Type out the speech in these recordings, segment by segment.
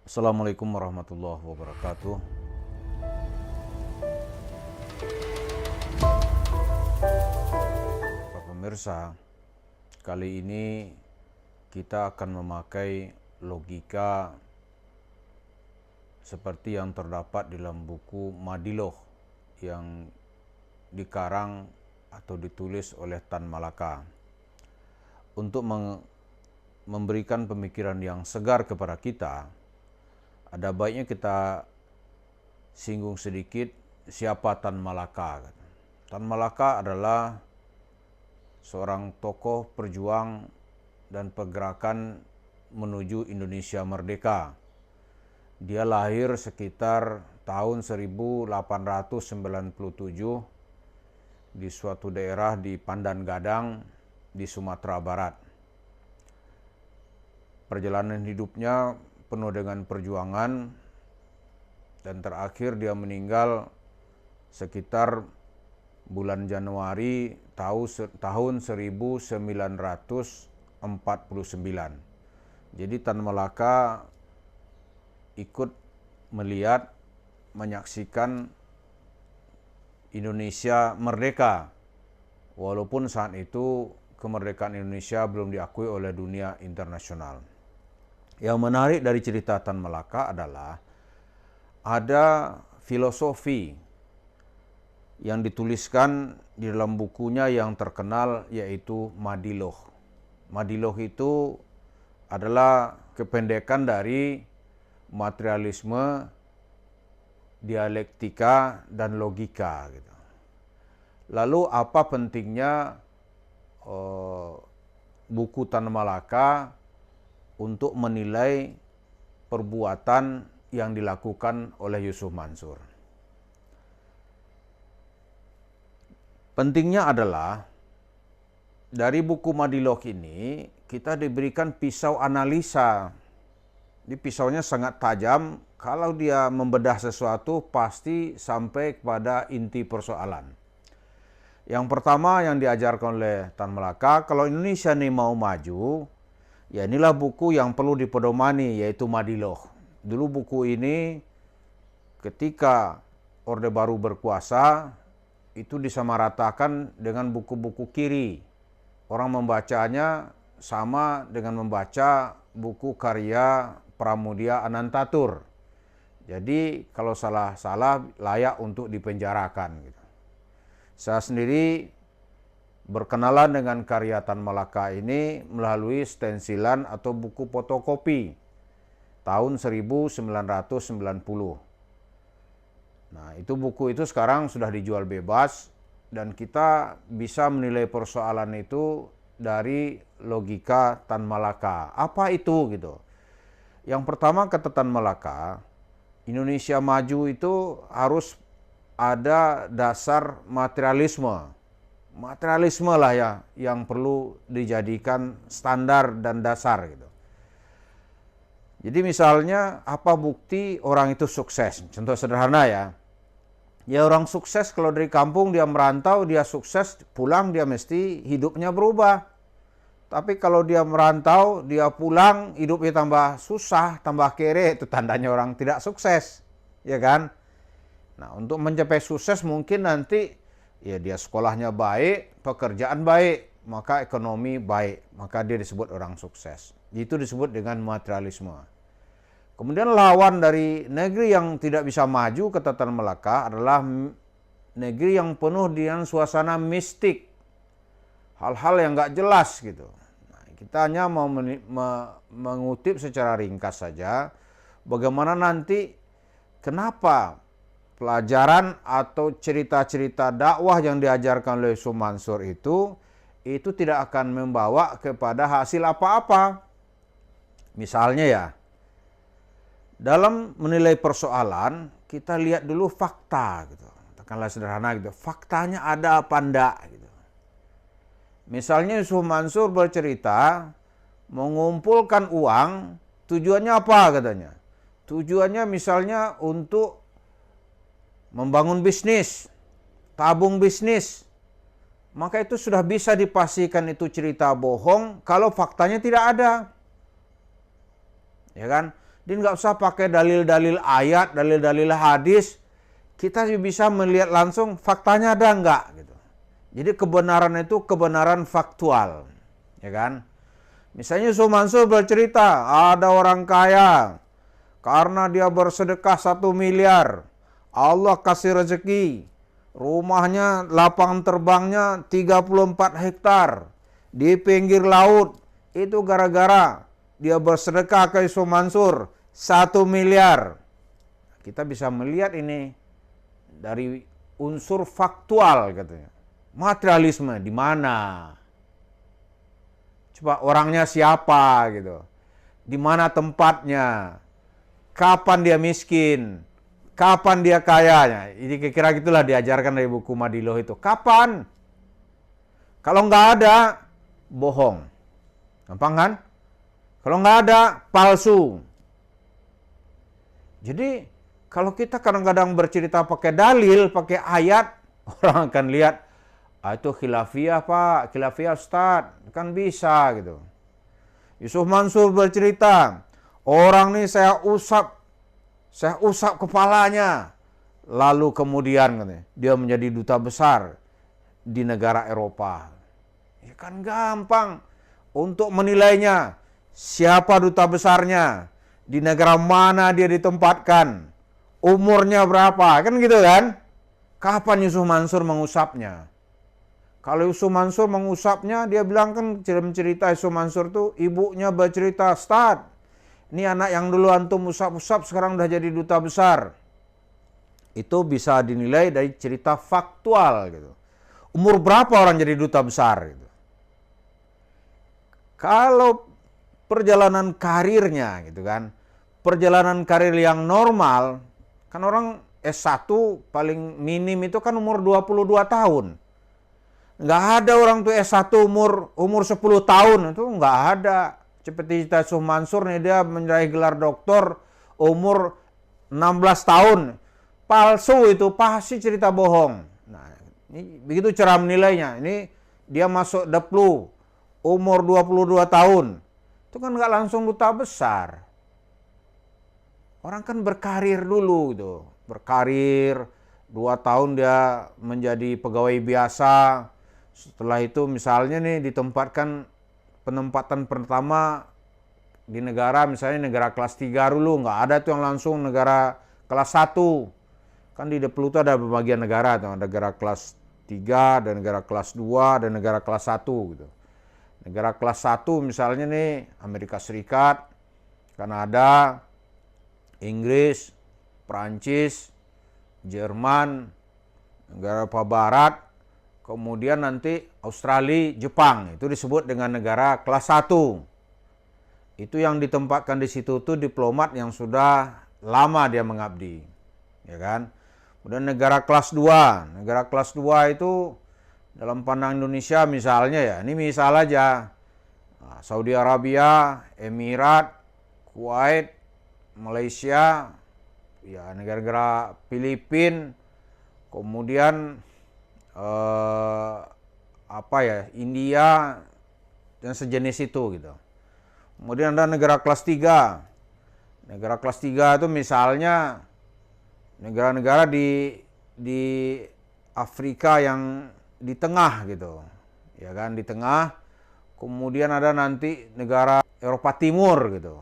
Assalamualaikum warahmatullahi wabarakatuh. Para pemirsa, kali ini kita akan memakai logika seperti yang terdapat dalam buku Madiloh yang dikarang atau ditulis oleh Tan Malaka untuk memberikan pemikiran yang segar kepada kita. Ada baiknya kita singgung sedikit siapa Tan Malaka. Tan Malaka adalah seorang tokoh perjuang dan pergerakan menuju Indonesia merdeka. Dia lahir sekitar tahun 1897 di suatu daerah di Pandan Gadang di Sumatera Barat. Perjalanan hidupnya penuh dengan perjuangan dan terakhir dia meninggal sekitar bulan Januari tahun 1949. Jadi Tan Malaka ikut melihat, menyaksikan Indonesia merdeka, walaupun saat itu kemerdekaan Indonesia belum diakui oleh dunia internasional. Yang menarik dari cerita Tan Malaka adalah ada filosofi yang dituliskan di dalam bukunya yang terkenal yaitu Madiloh. Madiloh itu adalah kependekan dari materialisme, dialektika, dan logika. Gitu. Lalu apa pentingnya buku Tan Malaka untuk menilai perbuatan yang dilakukan oleh Yusuf Mansur? Pentingnya adalah dari buku Madiloh ini kita diberikan pisau analisa. Di pisaunya sangat tajam, kalau dia membedah sesuatu pasti sampai kepada inti persoalan. Yang pertama yang diajarkan oleh Tan Malaka, kalau Indonesia ini mau maju, ya inilah buku yang perlu dipedomani, yaitu Madiloh. Dulu buku ini ketika Orde Baru berkuasa, itu disamaratakan dengan buku-buku kiri. Orang membacanya sama dengan membaca buku karya Pramudia Anantatur. Jadi kalau salah-salah layak untuk dipenjarakan. Gitu. Saya sendiri berkenalan dengan karya Tan Malaka ini melalui stensilan atau buku fotokopi tahun 1990. Nah, itu buku itu sekarang sudah dijual bebas dan kita bisa menilai persoalan itu dari logika Tan Malaka. Apa itu gitu? Yang pertama kata Tan Malaka, Indonesia maju itu harus ada dasar materialisme. Materialisme lah ya yang perlu dijadikan standar dan dasar gitu. Jadi misalnya apa bukti orang itu sukses? Contoh sederhana ya. Ya orang sukses kalau dari kampung dia merantau, dia sukses, pulang dia mesti hidupnya berubah. Tapi kalau dia merantau, dia pulang, hidupnya tambah susah, tambah kere, itu tandanya orang tidak sukses. Ya kan? Nah, untuk mencapai sukses mungkin nanti ya dia sekolahnya baik, pekerjaan baik, maka ekonomi baik, maka dia disebut orang sukses. Itu disebut dengan materialisme. Kemudian lawan dari negeri yang tidak bisa maju, kata Tan Malaka, adalah negeri yang penuh dengan suasana mistik. Hal-hal yang nggak jelas gitu. Nah, kita hanya mau mengutip secara ringkas saja bagaimana nanti kenapa pelajaran atau cerita-cerita dakwah yang diajarkan oleh Yusuf Mansur itu tidak akan membawa kepada hasil apa-apa. Misalnya ya, dalam menilai persoalan kita lihat dulu fakta gitu. Katakanlah sederhana gitu, faktanya ada apa enggak gitu. Misalnya Yusuf Mansur bercerita mengumpulkan uang, tujuannya apa katanya? Tujuannya misalnya untuk membangun bisnis, tabung bisnis. Maka itu sudah bisa dipastikan itu cerita bohong kalau faktanya tidak ada. Ya kan? Dia nggak usah pakai dalil-dalil ayat, dalil-dalil hadis. Kita bisa melihat langsung faktanya ada nggak gitu. Jadi kebenaran itu kebenaran faktual, ya kan? Misalnya Yusuf Mansur bercerita ada orang kaya karena dia bersedekah 1 miliar, Allah kasih rezeki, rumahnya, lapangan terbangnya 34 hektar di pinggir laut. Itu gara-gara dia bersedekah ke Yusuf Mansur 1 miliar. Kita bisa melihat ini dari unsur faktual katanya. Materialisme di mana? Coba orangnya siapa gitu. Di mana tempatnya? Kapan dia miskin? Kapan dia kayanya? Jadi kira-kira gitulah diajarkan dari buku Madiloh itu. Kapan? Kalau nggak ada, bohong. Gampang kan? Kalau nggak ada, palsu. Jadi kalau kita kadang-kadang bercerita pakai dalil, pakai ayat, orang akan lihat, itu khilafiyah Pak, khilafiyah Ustaz, kan bisa gitu. Yusuf Mansur bercerita, orang nih saya usap kepalanya, lalu kemudian katanya, dia menjadi duta besar di negara Eropa. Ya kan gampang untuk menilainya, siapa duta besarnya, di negara mana dia ditempatkan, umurnya berapa, kan gitu kan? Kapan Yusuf Mansur mengusapnya? Kalau Yusuf Mansur mengusapnya, dia bilang kan cerita Yusuf Mansur tuh, ibunya bercerita, Ustaz, ini anak yang dulu antum usap-usap sekarang udah jadi duta besar. Itu bisa dinilai dari cerita faktual gitu. Umur berapa orang jadi duta besar gitu. Kalau perjalanan karirnya gitu kan, perjalanan karir yang normal, kan orang S1 paling minim itu kan umur 22 tahun. Nggak ada orang tuh S1 umur 10 tahun, itu nggak ada. Seperti cerita Yusuf Mansur nih, dia meraih gelar doktor umur 16 tahun. Palsu itu, pasti cerita bohong. Nah, ini begitu cara menilainya. Ini dia masuk Deplu umur 22 tahun. Itu kan nggak langsung duta besar. Orang kan berkarir dulu gitu. Berkarir 2 tahun dia menjadi pegawai biasa. Setelah itu misalnya nih ditempatkan penempatan pertama di negara, misalnya negara kelas 3 dulu, nggak ada tuh yang langsung negara kelas 1. Kan di Deplu itu ada pembagian negara, tuh, ada negara kelas 3, dan negara kelas 2, dan negara kelas 1 gitu. Negara kelas 1 misalnya nih Amerika Serikat, Kanada, Inggris, Prancis, Jerman, negara Eropa Barat, kemudian nanti Australia, Jepang, itu disebut dengan negara kelas 1. Itu yang ditempatkan di situ tuh diplomat yang sudah lama dia mengabdi. Ya kan? Kemudian negara kelas 2. Negara kelas 2 itu dalam pandang Indonesia misalnya ya, ini misal aja. Saudi Arabia, Emirat, Kuwait, Malaysia, ya negara-negara Filipina, kemudian India dan sejenis itu gitu. Kemudian ada negara kelas 3. Negara kelas 3 itu misalnya negara-negara di Afrika yang di tengah gitu. Ya kan, di tengah. Kemudian ada nanti negara Eropa Timur gitu.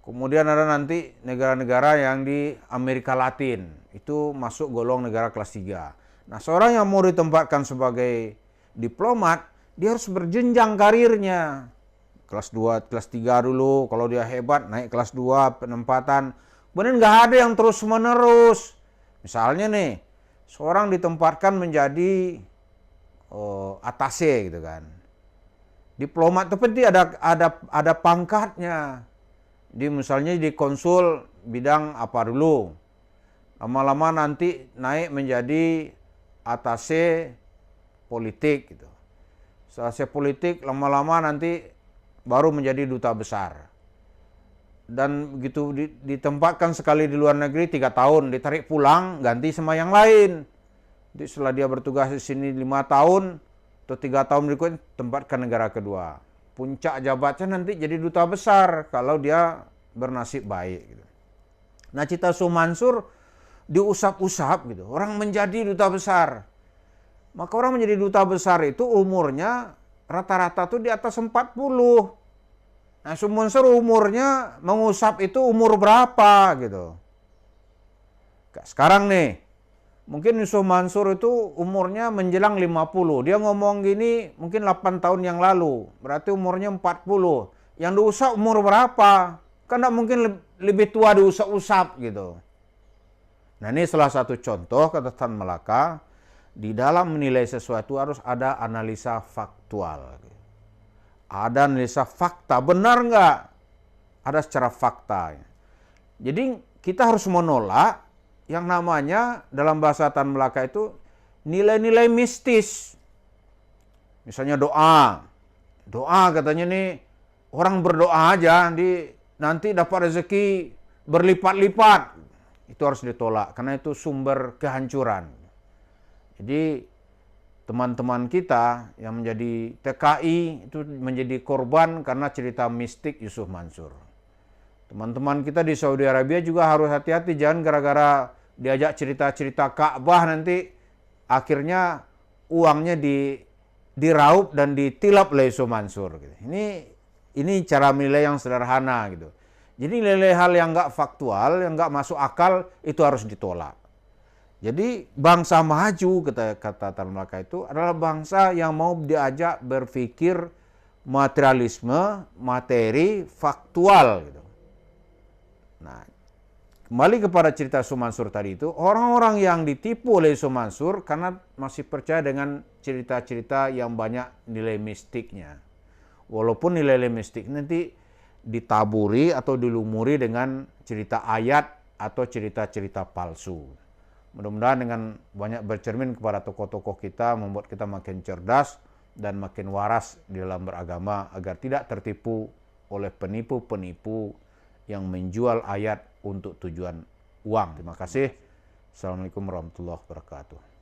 Kemudian ada nanti negara-negara yang di Amerika Latin. Itu masuk golong negara kelas 3. Nah, seorang yang mau ditempatkan sebagai diplomat, dia harus berjenjang karirnya. Kelas 2, kelas 3 dulu, kalau dia hebat naik kelas 2 penempatan. Kemudian nggak ada yang terus-menerus. Misalnya nih, seorang ditempatkan menjadi atase gitu kan. Diplomat itu penting ada pangkatnya. Misalnya di konsul bidang apa dulu. Lama-lama nanti naik menjadi atase politik gitu. Atase politik lama-lama nanti baru menjadi duta besar. Dan begitu ditempatkan sekali di luar negeri 3 tahun, ditarik pulang, ganti sama yang lain. Jadi setelah dia bertugas di sini 5 tahun atau 3 tahun berikutnya tempatkan negara kedua. Puncak jabatannya nanti jadi duta besar kalau dia bernasib baik. Gitu. Nah, Cita Yusuf Mansur diusap-usap gitu. Orang menjadi duta besar. Maka orang menjadi duta besar itu umurnya rata-rata tuh di atas 40. Nah, Yusuf Mansur umurnya mengusap itu umur berapa gitu. Sekarang nih, mungkin Yusuf Mansur itu umurnya menjelang 50. Dia ngomong gini mungkin 8 tahun yang lalu. Berarti umurnya 40. Yang diusap umur berapa? Kan tidak mungkin lebih tua diusap-usap gitu. Nah, ini salah satu contoh kata Tan Malaka. Di dalam menilai sesuatu harus ada analisa faktual. Ada analisa fakta. Benar nggak? Ada secara fakta. Jadi kita harus menolak yang namanya dalam bahasa Tan Malaka itu nilai-nilai mistis. Misalnya doa. Doa katanya nih orang berdoa aja nanti dapat rezeki berlipat-lipat. Itu harus ditolak karena itu sumber kehancuran. Jadi teman-teman kita yang menjadi TKI itu menjadi korban karena cerita mistik Yusuf Mansur. Teman-teman kita di Saudi Arabia juga harus hati-hati, jangan gara-gara diajak cerita-cerita Ka'bah nanti akhirnya uangnya diraup dan ditilap oleh Yusuf Mansur. Ini cara menilai yang sederhana gitu. Jadi nilai hal yang nggak faktual, yang nggak masuk akal itu harus ditolak. Jadi bangsa maju kata Tan Malaka itu adalah bangsa yang mau diajak berpikir materialisme, materi, faktual gitu. Nah, kembali kepada cerita Yusuf Mansur tadi itu, orang-orang yang ditipu oleh Yusuf Mansur karena masih percaya dengan cerita-cerita yang banyak nilai mistiknya. Walaupun nilai mistik nanti ditaburi atau dilumuri dengan cerita ayat atau cerita-cerita palsu. Mudah-mudahan dengan banyak bercermin kepada tokoh-tokoh kita membuat kita makin cerdas dan makin waras di dalam beragama agar tidak tertipu oleh penipu-penipu yang menjual ayat untuk tujuan uang. Terima kasih. Assalamualaikum warahmatullahi wabarakatuh.